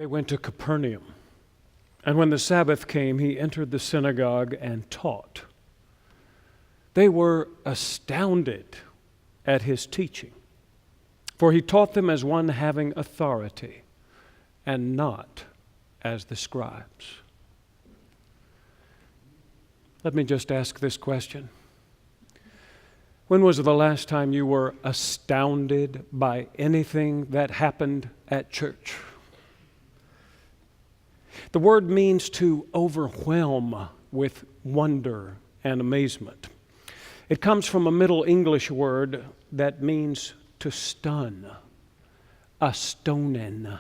They went to Capernaum, and when the Sabbath came, he entered the synagogue and taught. They were astounded at his teaching, for he taught them as one having authority, and not as the scribes. Let me just ask this question. When was the last time you were astounded by anything that happened at church? The word means to overwhelm with wonder and amazement. It comes from a Middle English word that means to stun, astonen.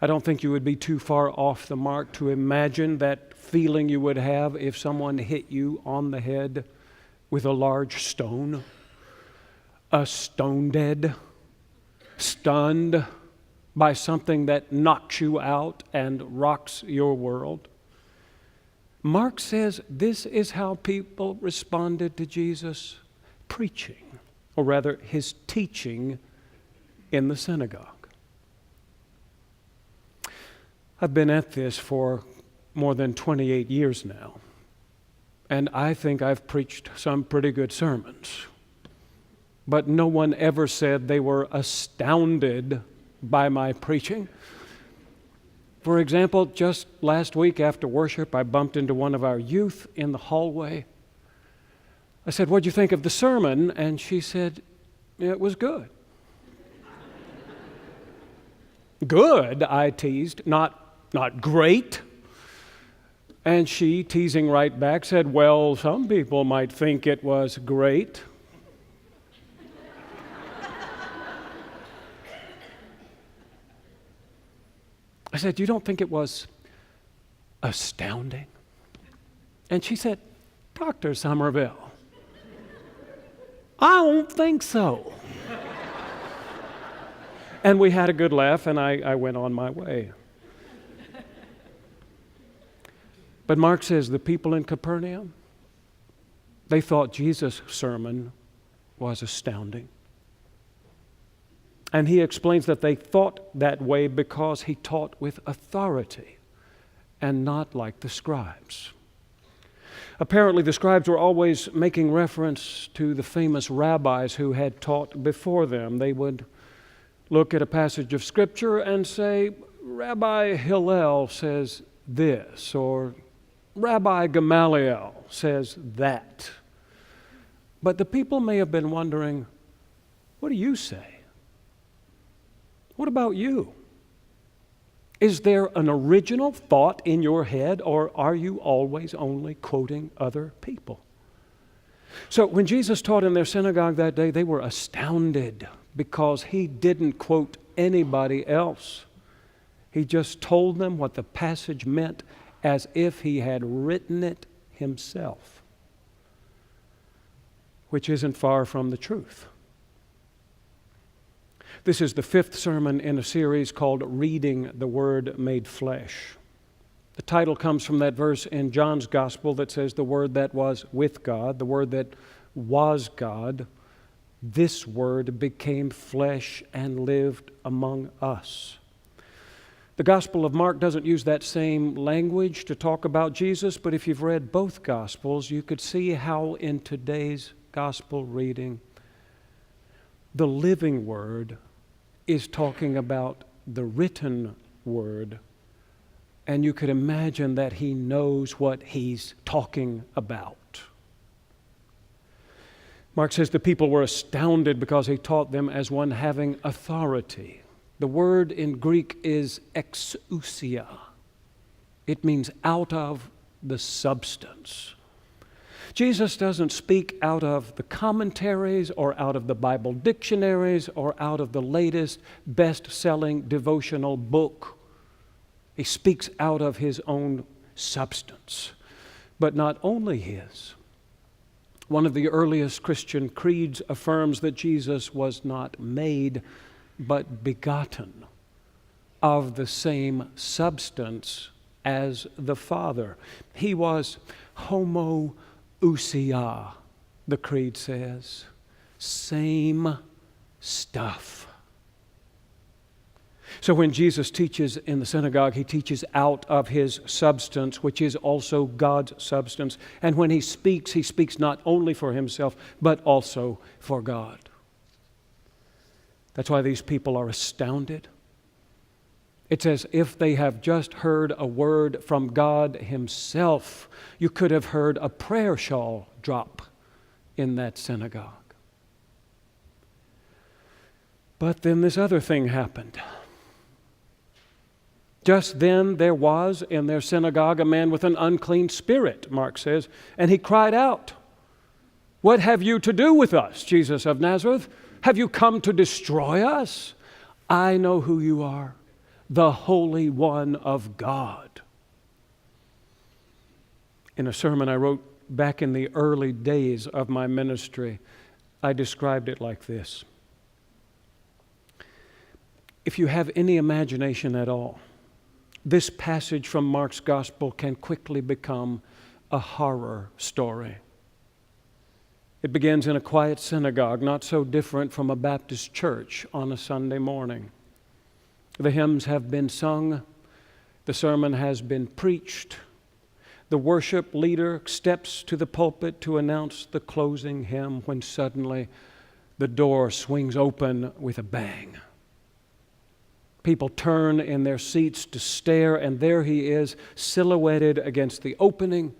I don't think you would be too far off the mark to imagine that feeling you would have if someone hit you on the head with a large stone. Astounded, stunned by something that knocks you out and rocks your world. Mark says this is how people responded to Jesus' preaching, or rather his teaching in the synagogue. I've been at this for more than 28 years now, and I think I've preached some pretty good sermons. But no one ever said they were astounded by my preaching. For example, just last week after worship, I bumped into one of our youth in the hallway. I said, "What'd you think of the sermon?" And she said, "It was good." Good, I teased, not great. And she, teasing right back, said, "Well, some people might think it was great." I said, "You don't think it was astounding?" And she said, "Dr. Somerville, I don't think so." And we had a good laugh, and I went on my way. But Mark says the people in Capernaum, they thought Jesus' sermon was astounding. And he explains that they thought that way because he taught with authority and not like the scribes. Apparently, the scribes were always making reference to the famous rabbis who had taught before them. They would look at a passage of Scripture and say, "Rabbi Hillel says this," or "Rabbi Gamaliel says that." But the people may have been wondering, what do you say? What about you? Is there an original thought in your head, or are you always only quoting other people? So when Jesus taught in their synagogue that day, they were astounded because he didn't quote anybody else. He just told them what the passage meant as if he had written it himself, which isn't far from the truth. This is the 5th sermon in a series called Reading the Word Made Flesh. The title comes from that verse in John's Gospel that says the Word that was with God, the Word that was God, this Word became flesh and lived among us. The Gospel of Mark doesn't use that same language to talk about Jesus, but if you've read both Gospels, you could see how in today's Gospel reading, the living Word is talking about the written Word, and you could imagine that he knows what he's talking about. Mark says the people were astounded because he taught them as one having authority. The word in Greek is exousia. It means out of the substance. Jesus doesn't speak out of the commentaries or out of the Bible dictionaries or out of the latest best-selling devotional book. He speaks out of his own substance, but not only his. One of the earliest Christian creeds affirms that Jesus was not made, but begotten of the same substance as the Father. He was homoousia, the creed says. Same stuff. So when Jesus teaches in the synagogue, he teaches out of his substance, which is also God's substance. And when he speaks not only for himself, but also for God. That's why these people are astounded. It's as if they have just heard a word from God himself. You could have heard a prayer shawl drop in that synagogue. But then this other thing happened. Just then there was in their synagogue a man with an unclean spirit, Mark says, and he cried out, "What have you to do with us, Jesus of Nazareth? Have you come to destroy us? I know who you are, the Holy One of God." In a sermon I wrote back in the early days of my ministry, I described it like this. If you have any imagination at all, this passage from Mark's gospel can quickly become a horror story. It begins in a quiet synagogue, not so different from a Baptist church on a Sunday morning. The hymns have been sung, the sermon has been preached. The worship leader steps to the pulpit to announce the closing hymn when suddenly the door swings open with a bang. People turn in their seats to stare, and there he is, silhouetted against the opening,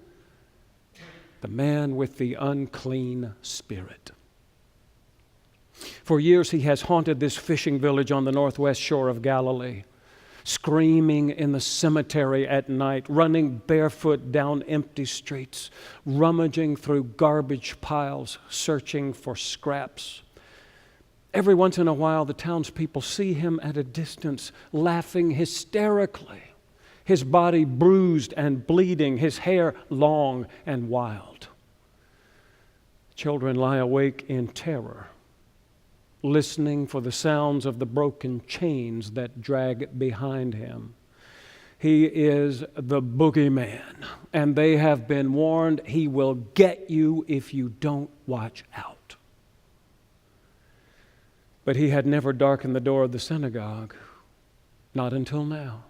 the man with the unclean spirit. For years he has haunted this fishing village on the northwest shore of Galilee, screaming in the cemetery at night, running barefoot down empty streets, rummaging through garbage piles, searching for scraps. Every once in a while, the townspeople see him at a distance, laughing hysterically, his body bruised and bleeding, his hair long and wild. Children lie awake in terror, listening for the sounds of the broken chains that drag behind him. He is the boogeyman, and they have been warned he will get you if you don't watch out. But he had never darkened the door of the synagogue, not until now.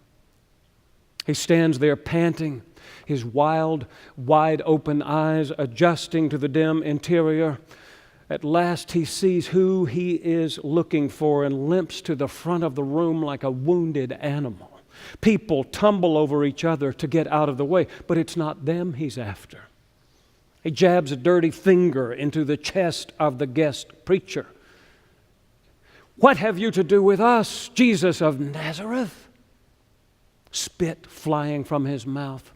He stands there panting, his wild, wide-open eyes adjusting to the dim interior. At last he sees who he is looking for and limps to the front of the room like a wounded animal. People tumble over each other to get out of the way, but it's not them he's after. He jabs a dirty finger into the chest of the guest preacher. "What have you to do with us, Jesus of Nazareth?" Spit flying from his mouth.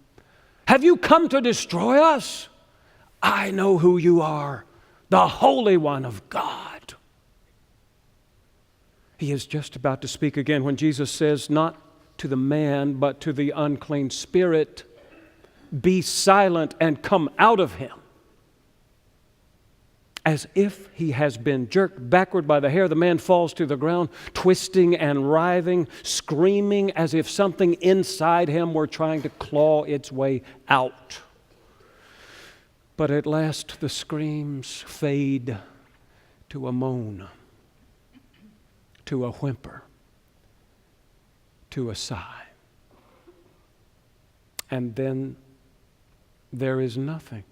"Have you come to destroy us? I know who you are, the Holy One of God." He is just about to speak again when Jesus says, not to the man, but to the unclean spirit, "Be silent and come out of him." As if he has been jerked backward by the hair, the man falls to the ground, twisting and writhing, screaming as if something inside him were trying to claw its way out. But at last the screams fade to a moan, to a whimper, to a sigh. And then there is nothing.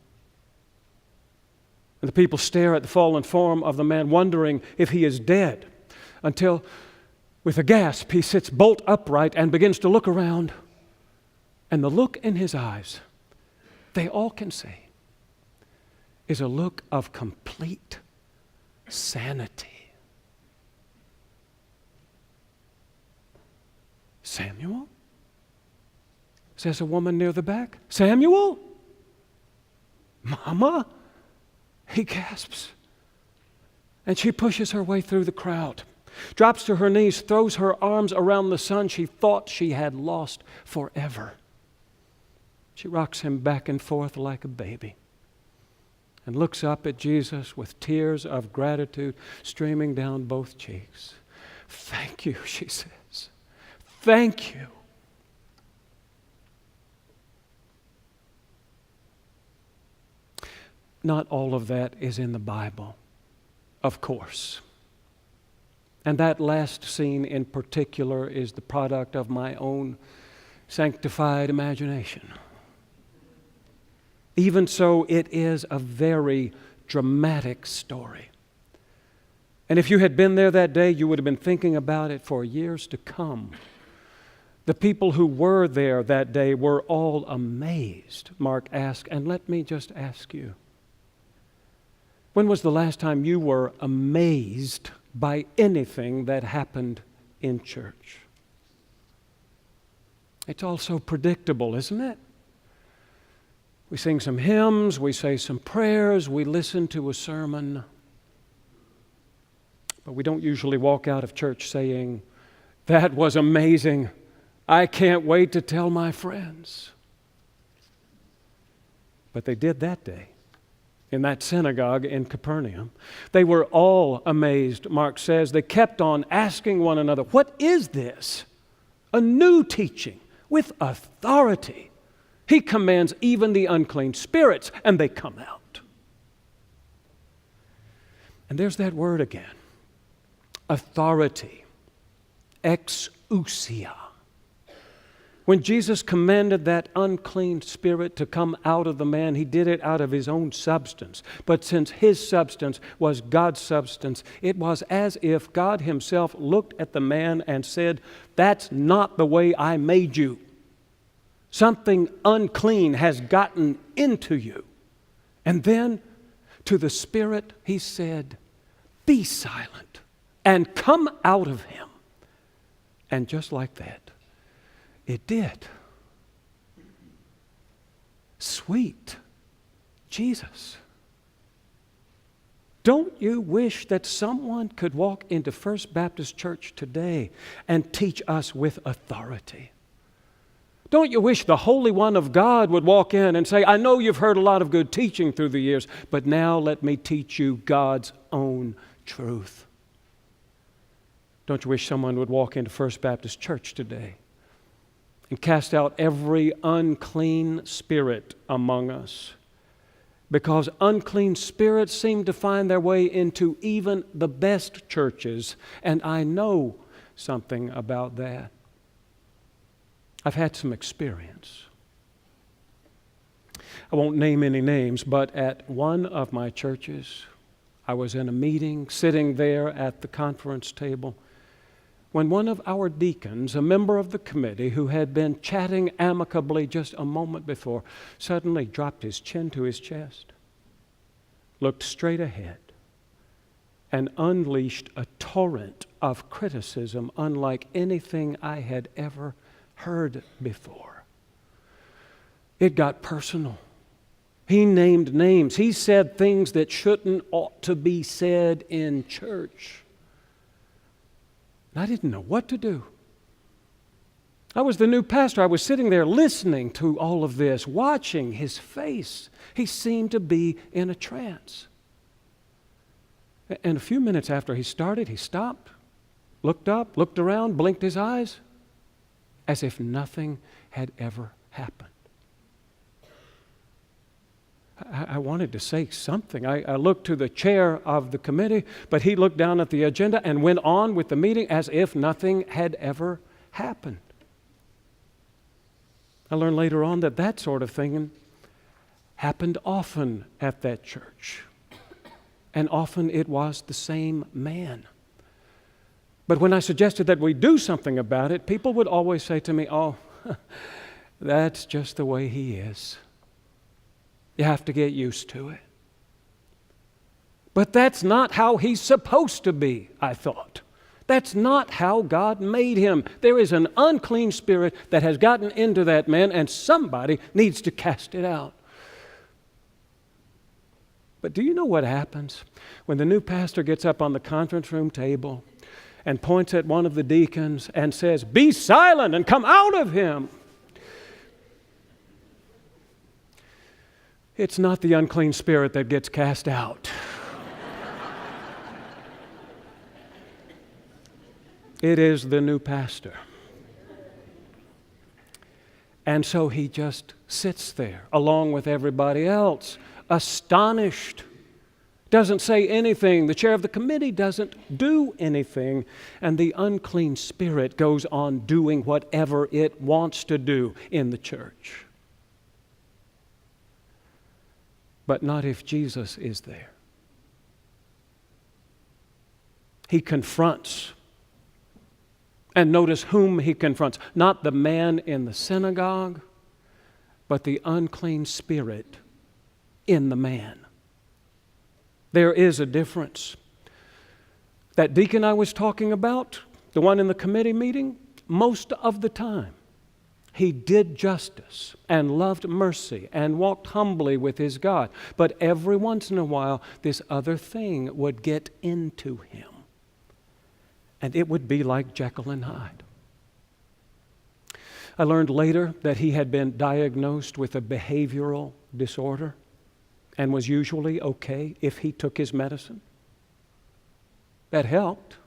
And the people stare at the fallen form of the man, wondering if he is dead, until, with a gasp, he sits bolt upright and begins to look around. And the look in his eyes, they all can see, is a look of complete sanity. "Samuel?" says a woman near the back. "Samuel? Mama?" He gasps. And she pushes her way through the crowd, drops to her knees, throws her arms around the son she thought she had lost forever. She rocks him back and forth like a baby and looks up at Jesus with tears of gratitude streaming down both cheeks. "Thank you," she says. "Thank you." Not all of that is in the Bible, of course. And that last scene in particular is the product of my own sanctified imagination. Even so, it is a very dramatic story. And if you had been there that day, you would have been thinking about it for years to come. The people who were there that day were all amazed, Mark asked. And let me just ask you, when was the last time you were amazed by anything that happened in church? It's all so predictable, isn't it? We sing some hymns, we say some prayers, we listen to a sermon, but we don't usually walk out of church saying, "That was amazing. I can't wait to tell my friends." But they did that day in that synagogue in Capernaum. They were all amazed, Mark says. They kept on asking one another, "What is this? A new teaching with authority. He commands even the unclean spirits, and they come out." And there's that word again. Authority. Exousia. When Jesus commanded that unclean spirit to come out of the man, he did it out of his own substance. But since his substance was God's substance, it was as if God himself looked at the man and said, "That's not the way I made you. Something unclean has gotten into you." And then to the spirit he said, "Be silent and come out of him." And just like that, it did. Sweet Jesus. Don't you wish that someone could walk into First Baptist Church today and teach us with authority? Don't you wish the Holy One of God would walk in and say, "I know you've heard a lot of good teaching through the years, but now let me teach you God's own truth"? Don't you wish someone would walk into First Baptist Church today and cast out every unclean spirit among us? Because unclean spirits seem to find their way into even the best churches, and I know something about that. I've had some experience. I won't name any names, but at one of my churches, I was in a meeting, sitting there at the conference table, when one of our deacons, a member of the committee who had been chatting amicably just a moment before, suddenly dropped his chin to his chest, looked straight ahead, and unleashed a torrent of criticism unlike anything I had ever heard before. It got personal. He named names. He said things that ought to be said in church. I didn't know what to do. I was the new pastor. I was sitting there listening to all of this, watching his face. He seemed to be in a trance. And a few minutes after he started, he stopped, looked up, looked around, blinked his eyes, as if nothing had ever happened. I wanted to say something. I looked to the chair of the committee, but he looked down at the agenda and went on with the meeting as if nothing had ever happened. I learned later on that that sort of thing happened often at that church. And often it was the same man. But when I suggested that we do something about it, people would always say to me, "Oh, that's just the way he is. You have to get used to it." But that's not how he's supposed to be, I thought. That's not how God made him. There is an unclean spirit that has gotten into that man, and somebody needs to cast it out. But do you know what happens when the new pastor gets up on the conference room table and points at one of the deacons and says, "Be silent and come out of him"? It's not the unclean spirit that gets cast out. It is the new pastor. And so he just sits there along with everybody else, astonished doesn't say anything. The chair of the committee doesn't do anything. And the unclean spirit goes on doing whatever it wants to do in the church. But not if Jesus is there. He confronts. And notice whom he confronts. Not the man in the synagogue, but the unclean spirit in the man. There is a difference. That deacon I was talking about, the one in the committee meeting, most of the time, he did justice and loved mercy and walked humbly with his God. But every once in a while, this other thing would get into him. And it would be like Jekyll and Hyde. I learned later that he had been diagnosed with a behavioral disorder and was usually okay if he took his medicine. That helped.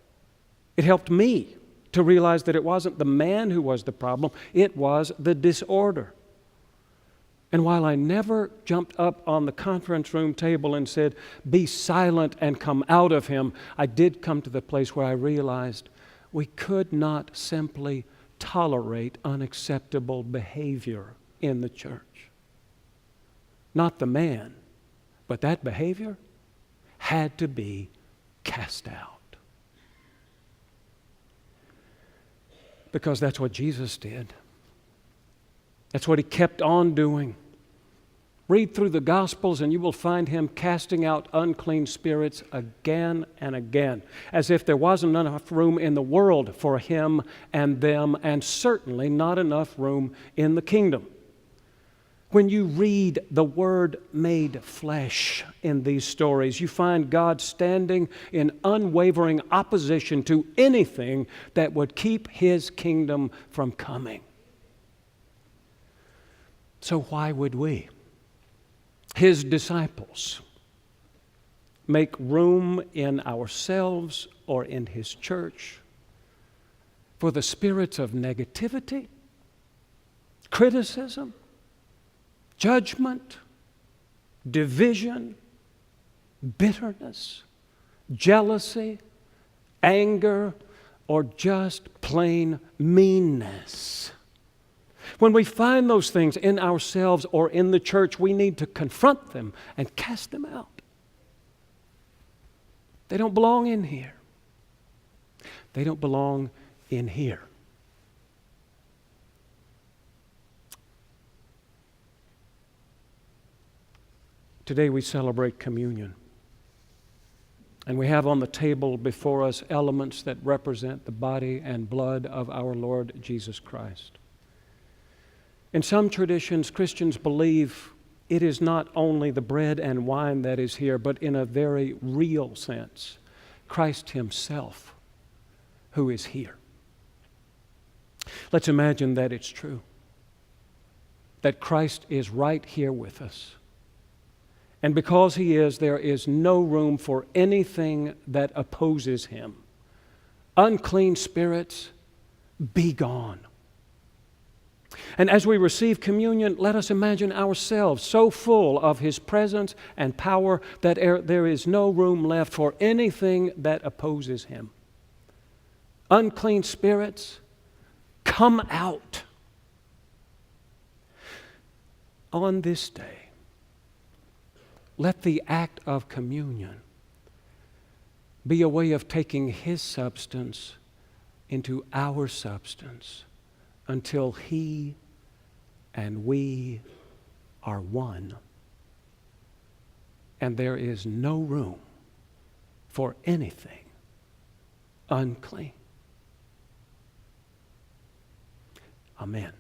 It helped me to realize that it wasn't the man who was the problem, it was the disorder. And while I never jumped up on the conference room table and said, "Be silent and come out of him," I did come to the place where I realized we could not simply tolerate unacceptable behavior in the church. Not the man, but that behavior had to be cast out. Because that's what Jesus did. That's what he kept on doing. Read through the Gospels and you will find him casting out unclean spirits again and again, as if there wasn't enough room in the world for him and them, and certainly not enough room in the kingdom. When you read the Word made flesh in these stories, you find God standing in unwavering opposition to anything that would keep his kingdom from coming. So why would we, his disciples, make room in ourselves or in his church for the spirits of negativity, criticism, judgment, division, bitterness, jealousy, anger, or just plain meanness? When we find those things in ourselves or in the church, we need to confront them and cast them out. They don't belong in here. They don't belong in here. Today we celebrate communion. And we have on the table before us elements that represent the body and blood of our Lord Jesus Christ. In some traditions, Christians believe it is not only the bread and wine that is here, but in a very real sense, Christ himself who is here. Let's imagine that it's true, that Christ is right here with us. And because he is, there is no room for anything that opposes him. Unclean spirits, be gone. And as we receive communion, let us imagine ourselves so full of his presence and power that there is no room left for anything that opposes him. Unclean spirits, come out. On this day, let the act of communion be a way of taking his substance into our substance until he and we are one. And there is no room for anything unclean. Amen.